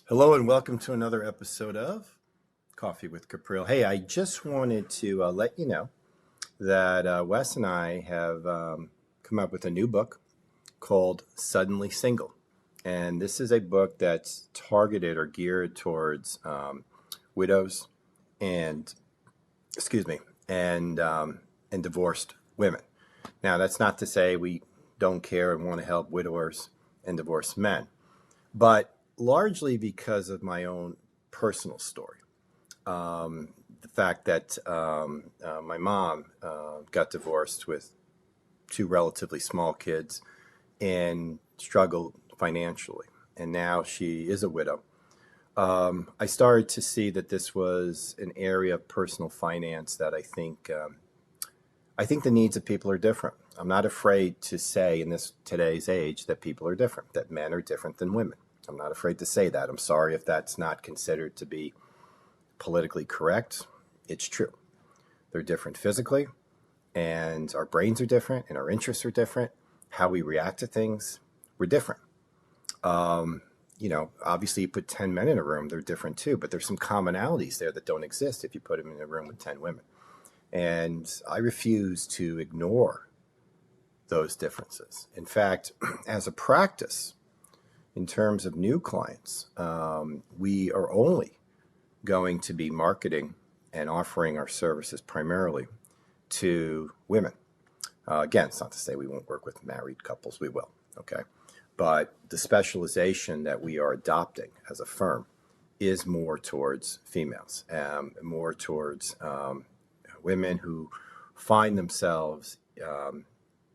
Hello and welcome to another episode of Coffee with Capril. Hey, I just wanted to let you know that Wes and I have come up with a new book called Suddenly Single. And this is a book that's targeted or geared towards widows and, excuse me, and divorced women. Now, that's not to say we don't care and want to help widowers and divorced men, but largely because of my own personal story. The fact that my mom got divorced with two relatively small kids and struggled financially, and now she is a widow. I started to see that this was an area of personal finance that I think the needs of people are different. I'm not afraid to say in this today's age that people are different, that men are different than women. I'm not afraid to say that. I'm sorry if that's not considered to be politically correct. It's true. They're different physically, and our brains are different, and our interests are different. How we react to things, we're different. Obviously, you put 10 men in a room, they're different too, but there's some commonalities there that don't exist if you put them in a room with 10 women. And I refuse to ignore those differences. In fact, as a practice, in terms of new clients, we are only going to be marketing and offering our services primarily to women. Again, it's not to say we won't work with married couples, we will, okay? But the specialization that we are adopting as a firm is more towards females, more towards women who find themselves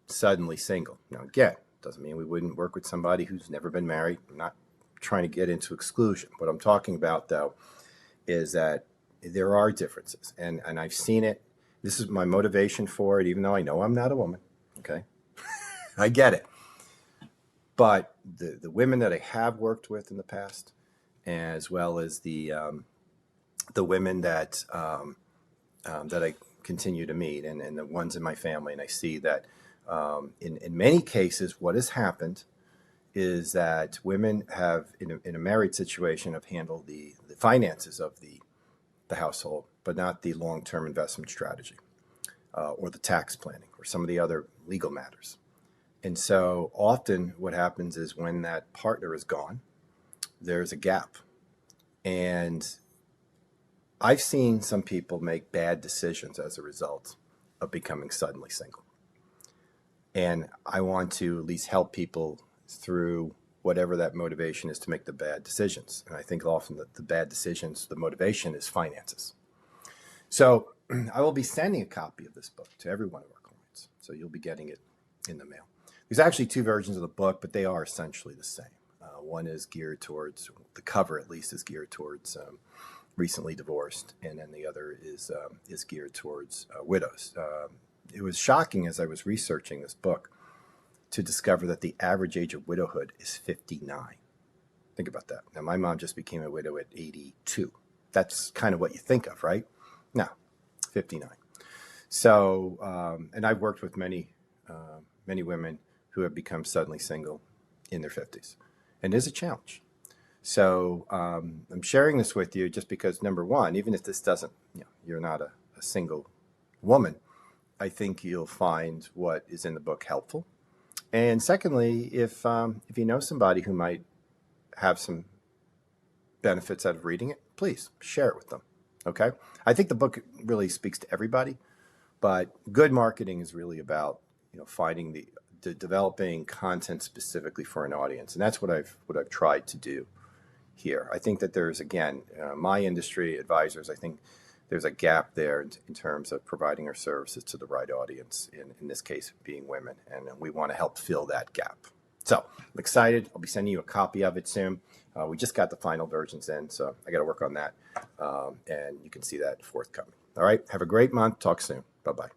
suddenly single. Now, again, doesn't mean we wouldn't work with somebody who's never been married. I'm not trying to get into exclusion. What I'm talking about, though, is that there are differences, and I've seen it. This is my motivation for it, even though I know I'm not a woman. Okay, I get it. But the women that I have worked with in the past, as well as the women that that I continue to meet, and the ones in my family, and I see that in many cases, what has happened is that women have, in a married situation, have handled the finances of the household, but not the long-term investment strategy or the tax planning or some of the other legal matters. And so often what happens is when that partner is gone, there's a gap. And I've seen some people make bad decisions as a result of becoming suddenly single. And I want to at least help people through whatever that motivation is to make the bad decisions. And I think often that the bad decisions, the motivation is finances. So I will be sending a copy of this book to every one of our clients. So you'll be getting it in the mail. There's actually two versions of the book, but they are essentially the same. One is geared towards, the cover at least is geared towards recently divorced, and then the other is geared towards widows. It was shocking as I was researching this book to discover that the average age of widowhood is 59. Think about that. Now, my mom just became a widow at 82. That's kind of what you think of, right? No, 59. So, and I've worked with many women who have become suddenly single in their 50s. And it is a challenge. So I'm sharing this with you just because, number one, even if this doesn't, you're not a single woman, I think you'll find what is in the book helpful. And secondly, if you know somebody who might have some benefits out of reading it, please share it with them. Okay? I think the book really speaks to everybody, but good marketing is really about finding the developing content specifically for an audience, and that's what I've tried to do here. I think that there's, again, my industry advisors, I think there's a gap there in terms of providing our services to the right audience, in this case being women, and we want to help fill that gap. So I'm excited. I'll be sending you a copy of it soon. We just got the final versions in, so I got to work on that, and you can see that forthcoming. All right, have a great month. Talk soon. Bye-bye.